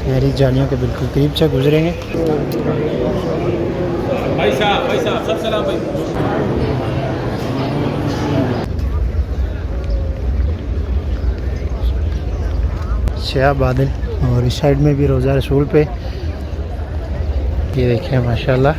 सुनहरी जालियों के बिल्कुल करीब से गुजरेंगे। भाई साहब सब सलाम भाई। स्याह बादल और इस साइड में भी रोज़ा रसूल पे ये देखिए माशाल्लाह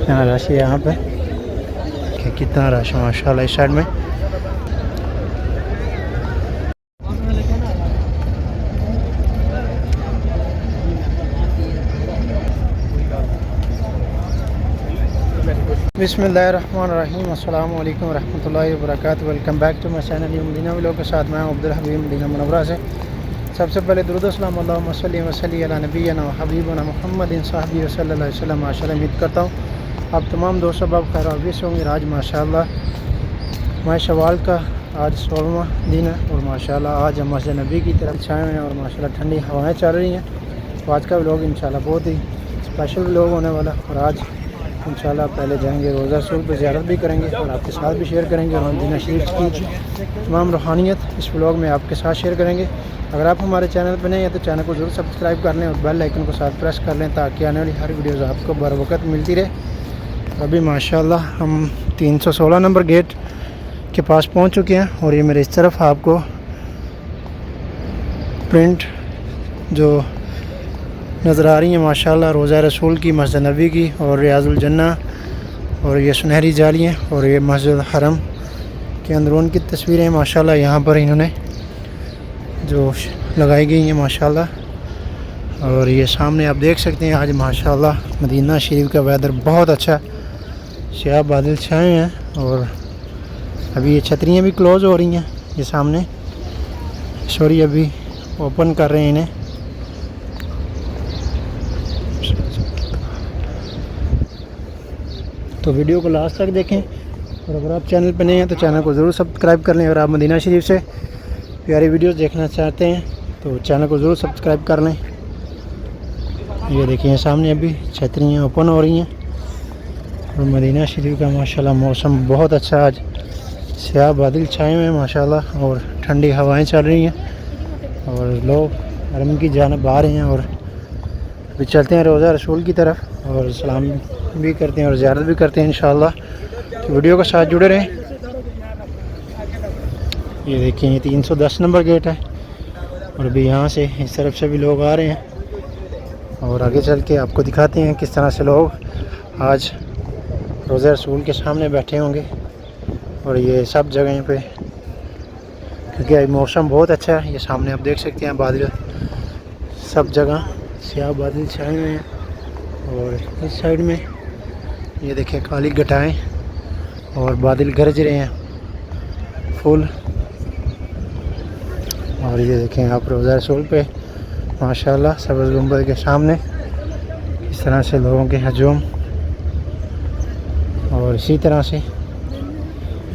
यहाँ रश है। यहाँ पे कितना रश है माशाल्लाह इस साइड में। बिस्मिल्लाहिर्रहमानिर्रहीम। अस्सलाम वालेकुम रहमतुल्लाहि व बरकातहू। Welcome back to my channel Madina vlog के साथ मैं अब्दुल हबीब मदीना मुनव्वरा से। सबसे पहले दुरूद व सलाम अल्लाहुम्मा सल्ली व सल्ली अला नबीना व हबीबना मुहम्मदिन सल्लल्लाहु अलैहि वसल्लम। माशाल्लाह उम्मीद करता हूँ आप तमाम दोस्तों सब खैर वाफियत से होंगे। आज माशाल्लाह माह शवाल का आज 16वां दिन है और माशाल्लाह आज हम मस्जिद नबी की तरफ छाए हुए हैं और माशाल्लाह ठंडी हवाएँ चल रही हैं। तो आज का व्लॉग इंशाल्लाह बहुत ही स्पेशल व्लॉग होने वाला और आज इंशाल्लाह पहले जाएंगे रोज़ा रसूल पर ज़ियारत भी करेंगे और आपके साथ भी शेयर करेंगे और मदीना शरीफ की तमाम रूहानियत इस व्लॉग में आपके साथ शेयर करेंगे। अगर आप हमारे चैनल पर नहीं हैं तो चैनल को ज़रूर सब्सक्राइब कर लें और बेल आइकन को साथ प्रेस कर लें ताकि आने वाली हर वीडियोज़ आपको बर वक्त मिलती रहे। अभी माशाल्लाह हम 316 नंबर गेट के पास पहुंच चुके हैं और ये मेरे इस तरफ आपको प्रिंट जो नज़र आ रही है माशाल्लाह रोज़ा रसूल की, मस्जिद नबी की और रियाजुल जन्ना और ये सुनहरी जालियाँ और ये मस्जिद हरम के अंदरून की तस्वीरें माशाल्लाह यहाँ पर इन्होंने जो लगाई गई हैं माशाल्लाह। और ये सामने आप देख सकते हैं आज माशाल्लाह मदीना शरीफ का वेदर बहुत अच्छा, स्याह बादल छाए हैं और अभी ये छतरियाँ भी क्लोज़ हो रही हैं। ये सामने सॉरी अभी ओपन कर रहे हैं इन्हें। तो वीडियो को लास्ट तक देखें और अगर आप चैनल पर नए हैं तो चैनल को ज़रूर सब्सक्राइब कर लें। और आप मदीना शरीफ से प्यारी वीडियोस देखना चाहते हैं तो चैनल को ज़रूर सब्सक्राइब कर लें। ये देखिए सामने अभी छतरियाँ ओपन हो रही हैं और मदीना शरीफ का माशाल्लाह मौसम बहुत अच्छा, आज स्याह बादल छाए हुए हैं माशाल्लाह और ठंडी हवाएं चल रही हैं और लोग हरम की जानिब आ रहे हैं और अभी चलते हैं रोज़ा रसूल की तरफ और सलाम भी करते हैं और ज़ियारत भी करते हैं इंशाल्लाह। तो वीडियो के साथ जुड़े रहें। ये देखिए ये 310 नंबर गेट है और अभी यहाँ से इस तरफ से भी लोग आ रहे हैं और आगे चल के आपको दिखाते हैं किस तरह से लोग आज रोज़ा रसूल के सामने बैठे होंगे। और ये सब जगह पे क्योंकि आज मौसम बहुत अच्छा है। ये सामने आप देख सकते हैं बादल, सब जगह स्याह बादल छाए हुए हैं और इस साइड में ये देखिए काली घटाएं और बादल गरज रहे हैं फुल। और ये देखें आप रोज़ा रसूल पे माशाल्लाह सब्ज़ गुंबद के सामने इस तरह से लोगों के हजूम और इसी तरह से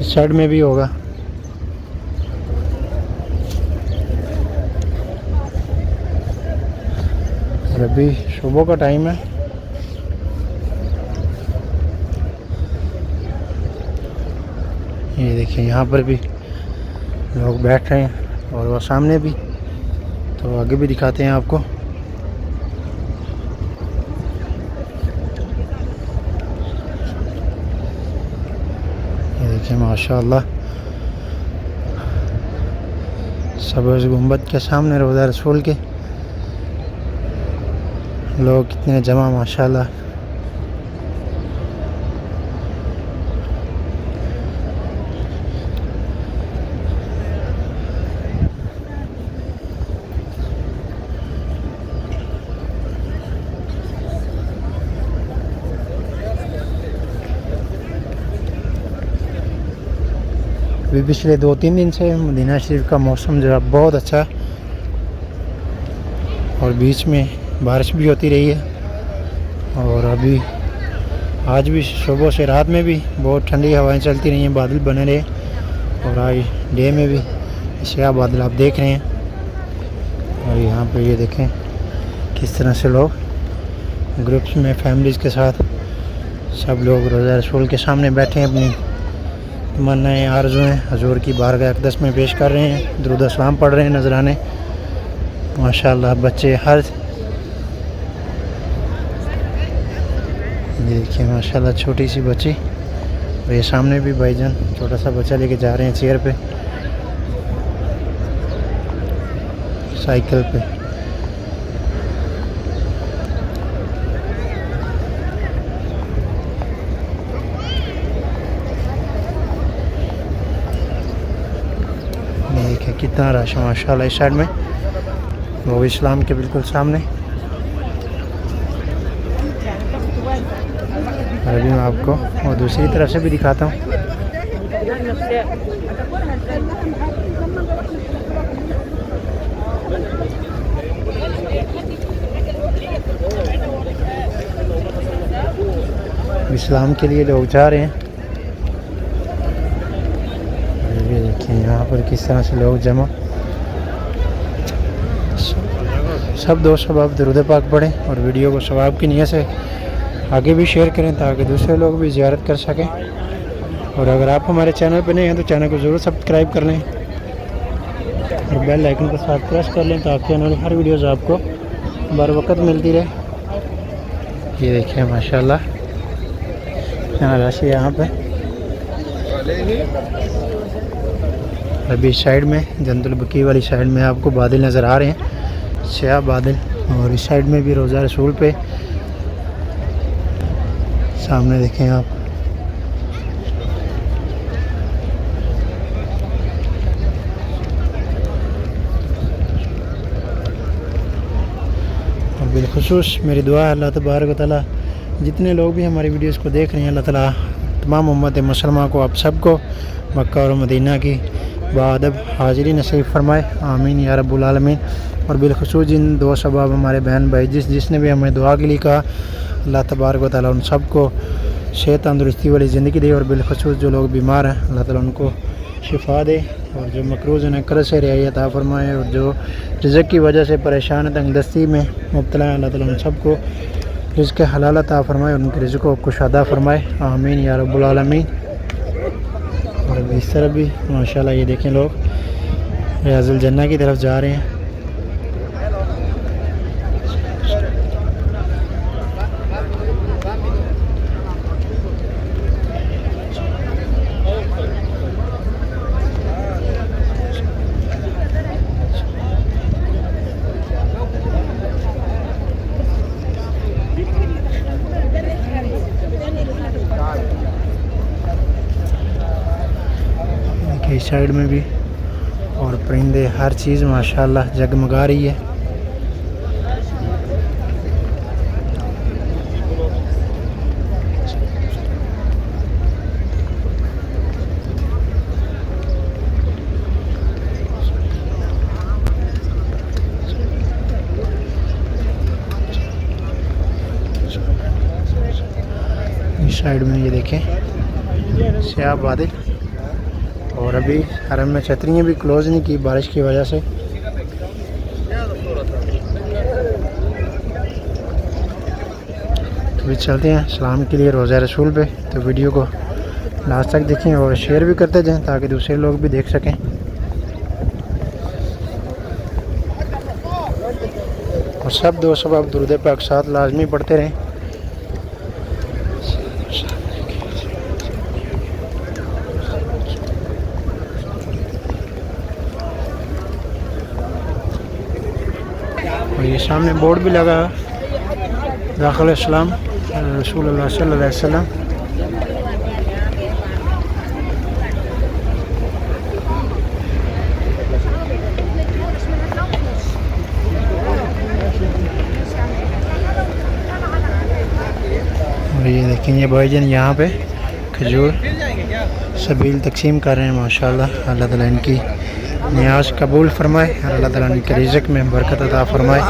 इस साइड में भी होगा। और अभी सुबह का टाइम है। ये देखिए यहाँ पर भी लोग बैठ रहे हैं और वो सामने भी, तो आगे भी दिखाते हैं आपको। ये देखिए माशाल्लाह सब्ज़ गुंबद के सामने रोज़ा रसूल के लोग कितने जमा माशाल्लाह। अभी पिछले 2-3 दिन से मदीना शरीफ का मौसम जो है बहुत अच्छा है और बीच में बारिश भी होती रही है और अभी आज भी सुबह से रात में भी बहुत ठंडी हवाएं चलती रही हैं, बादल बने रहे और आज डे में भी स्याह बादल आप देख रहे हैं। और यहाँ पे ये देखें किस तरह से लोग ग्रुप्स में फैमिलीज़ के साथ सब लोग रोज़ा रसूल के सामने बैठे हैं, अपनी तमन्नाएं आरज़ुएं हजूर की बारगाह अक़दस में पेश कर रहे हैं, दुरूद सलाम पढ़ रहे हैं नजराने। माशाल्लाह बच्चे हर ये देखिए माशाल्लाह छोटी सी बच्ची। और ये सामने भी भाईजान छोटा सा बच्चा लेके जा रहे हैं चेयर पे, साइकिल पे। देखिए कितना रश है माशाल्लाह इस साइड में, वो इस्लाम के बिल्कुल सामने। और अभी मैं आपको और दूसरी तरफ से भी दिखाता हूँ। इस्लाम के लिए लोग जा रहे हैं। ये देखिए यहाँ पर किस तरह से लोग जमा। सब दोस्त अब दरूद पाक पढ़ें और वीडियो को सवाब की नियत से आगे भी शेयर करें ताकि दूसरे लोग भी ज़ियारत कर सकें। और अगर आप हमारे चैनल पर नए हैं तो चैनल को ज़रूर सब्सक्राइब कर लें और बेल आइकन को साथ प्रेस कर लें ताकि हमारी हर वीडियोज़ आपको बर वक्त मिलती रहे। ये देखिए माशाल्लाह यहाँ रश है यहाँ पे। अभी साइड में जन्नतुल बकी वाली साइड में आपको बादल नज़र आ रहे हैं, स्याह बादल। और इस साइड में भी रोज़ा रसूल पे सामने देखें आप। और बिलखुसूस मेरी दुआ है अल्लाह तबारक व तआला जितने लोग भी हमारी वीडियोस को देख रहे हैं, अल्लाह ताला तमाम उम्मत मुसलमान को आप सबको मक्का और मदीना की बाअदब हाज़िरी नसीब फरमाए, आमीन या रब्बुल आलमीन। और बिलखुसूस जिन दो सबब हमारे बहन भाई जिसने भी हमें दुआ के लिए कहा, अल्लाह तबारक व तआला उन सबको सेहत तंदुरुस्ती वाली ज़िंदगी दे। और बिलखुसूस जो लोग बीमार हैं अल्लाह ताला उनको शिफा दे, और जो मकरूज़ उन्हें कर्ज़ से रियायत अता फरमाए, और जो रिज़्क़ की वजह से परेशान तंगदस्ती में मुब्तला है अल्लाह ताला उन सबको रिज़्क़ हलाल अता फरमाए, उनके रिज़्क़ को कुशादा फरमाए, आमीन या रब्बुल आलमीन। और इस तरफ भी माशाल्लाह ये देखें लोग रियाज़ुल जन्नह की तरफ जा रहे हैं। इस साइड में भी और परिंदे हर चीज़ माशाल्लाह जगमगा रही है। इस साइड में ये देखें स्याह बादल। और अभी हरम में छतरियाँ भी क्लोज़ नहीं की बारिश की वजह से। अभी चलते हैं सलाम के लिए रोज़ा रसूल पे, तो वीडियो को लास्ट तक देखें और शेयर भी करते जाएं ताकि दूसरे लोग भी देख सकें। और सब दोस्त अब दुरूद पाक साथ लाजमी पढ़ते रहें। और ये सामने बोर्ड भी लगा दाखिल इस्लाम रसूलुल्लाह सल्लल्लाहु अलैहि वसल्लम। और ये देखें ये भाईजान यहाँ पे खजूर सबील तकसीम कर रहे हैं माशाल्लाह। अल्लाह ताला इनकी नियाज कबूल फरमाए और अल्लाह ताला इनके रिज़्क़ में बरकत अता फरमाए।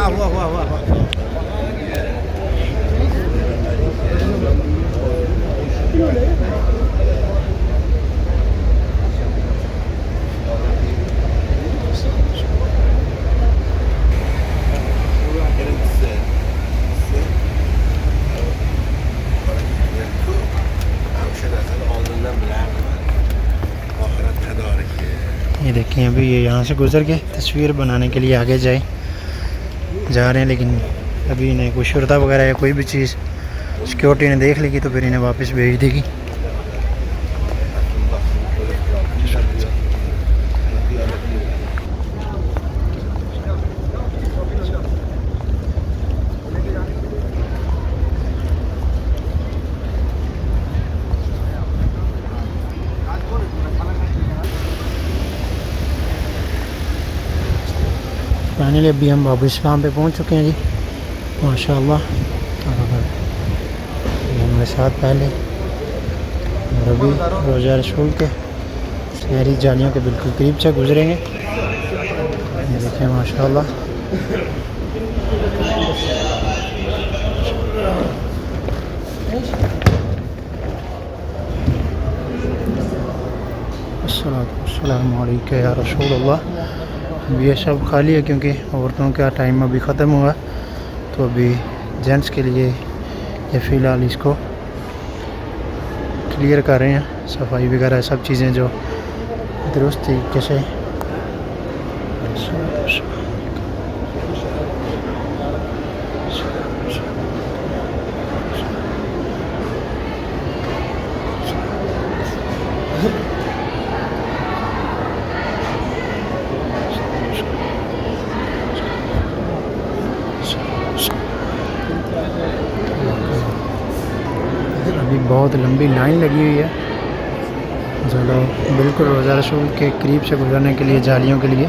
ये देखिए अभी ये यहाँ से गुज़र के तस्वीर बनाने के लिए आगे जाए। जा रहे हैं, लेकिन अभी इन्हें कोई शुरता वगैरह या कोई भी चीज़ सिक्योरिटी ने देख ली तो फिर इन्हें वापस भेज देगी। फाइनली अभी हम बाबू इस्लाम पे पहुंच चुके हैं जी, माशाल्लाह। हमारे साथ पहले और अभी रोज़ा रसूल के शहरी जालियों के बिल्कुल करीब से गुजरेंगे। ये देखें माशाल्लाह। अस्सलामु अलैकुम या रसूल अल्लाह। ये सब खाली है क्योंकि औरतों का टाइम अभी ख़त्म हुआ, तो अभी जेंट्स के लिए ये फ़िलहाल इसको क्लियर कर रहे हैं, सफाई वगैरह सब चीज़ें जो दुरुस्त तरीके से। अभी बहुत लंबी लाइन लगी हुई है जो लोग बिल्कुल रोज़ा रसूल के करीब से गुजरने के लिए, जालियों के लिए।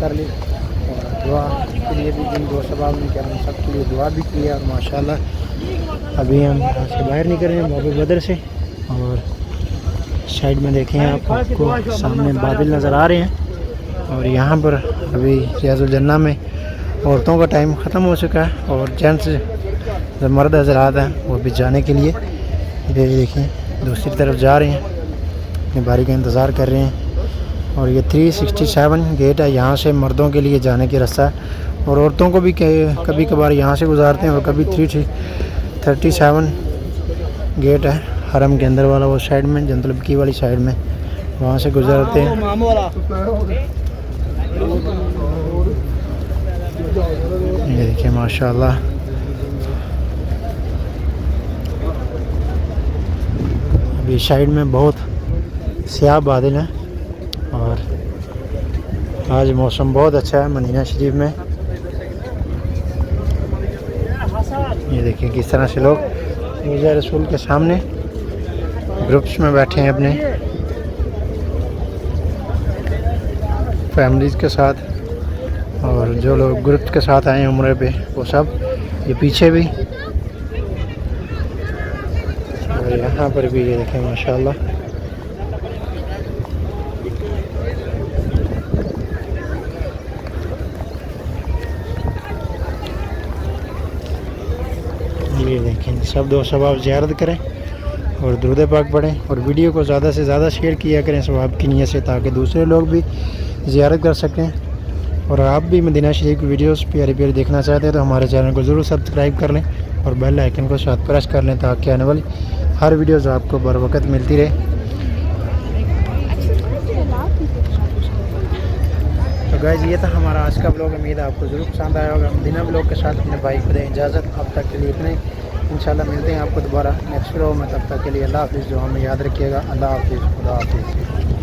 कर ली और दुआ के लिए भी जिन दो सबाब ने किया, सबके लिए दुआ भी की है। और माशाल्लाह अभी हम यहाँ से बाहर निकल रहे हैं बाबू बदर से, और साइड में देखें आपको सामने बादल नज़र आ रहे हैं। और यहाँ पर अभी रियाजुल जन्ना में औरतों का टाइम ख़त्म हो चुका है और जेंट्स जो मर्द हज़रात हैं वो भी जाने के लिए ये देखें दूसरी तरफ जा रहे हैं, अपनी बारी का इंतज़ार कर रहे हैं। और ये 367 गेट है, यहाँ से मर्दों के लिए जाने की रास्ता है और औरतों को भी कभी कभार यहाँ से गुजारते हैं और कभी 337 गेट है हरम के अंदर वाला, वो साइड में जंतुल बकी वाली साइड में, वहाँ से गुजारते हैं। ये देखिए माशाल्लाह अभी साइड में बहुत स्याह बादल हैं और आज मौसम बहुत अच्छा है मदीना शरीफ में। ये देखिए किस तरह से लोग रोज़ा रसूल के सामने ग्रुप्स में बैठे हैं अपने। फैमिलीज़ के साथ, और जो लोग ग्रुप के साथ आए हैं उम्रे पे वो सब, ये पीछे भी, और यहाँ पर भी ये देखें माशाल्लाह। ये देखें, सब दो सवाब ज़ियारत करें और दुरूद पाक पढ़ें, और वीडियो को ज़्यादा से ज़्यादा शेयर किया करें सवाब की नीयत से, ताकि दूसरे लोग भी ज़ियारत कर सकें। और आप भी मदीना शरीफ की वीडियोस प्यारी प्यारी देखना चाहते हैं तो हमारे चैनल को ज़रूर सब्सक्राइब कर लें और बेल आइकन को साथ प्रेस कर लें, ताकि आने वाली हर वीडियोस आपको बर वक्त मिलती रहे। तो गाइस, ये था हमारा आज का ब्लॉग। उम्मीद है आपको ज़रूर पसंद आया होगा। मदीना ब्लॉग के साथ अपने भाई को दें इजाज़त। अब तक के लिए इतने, इंशाल्लाह मिलते हैं आपको दोबारा नेक्स्ट ब्लॉग में। तब तक के लिए अल्लाह हाफ़िज़। जो हमें याद रखिएगा, अल्लाह हाफ़िज़, खुदा हाफ़िज़।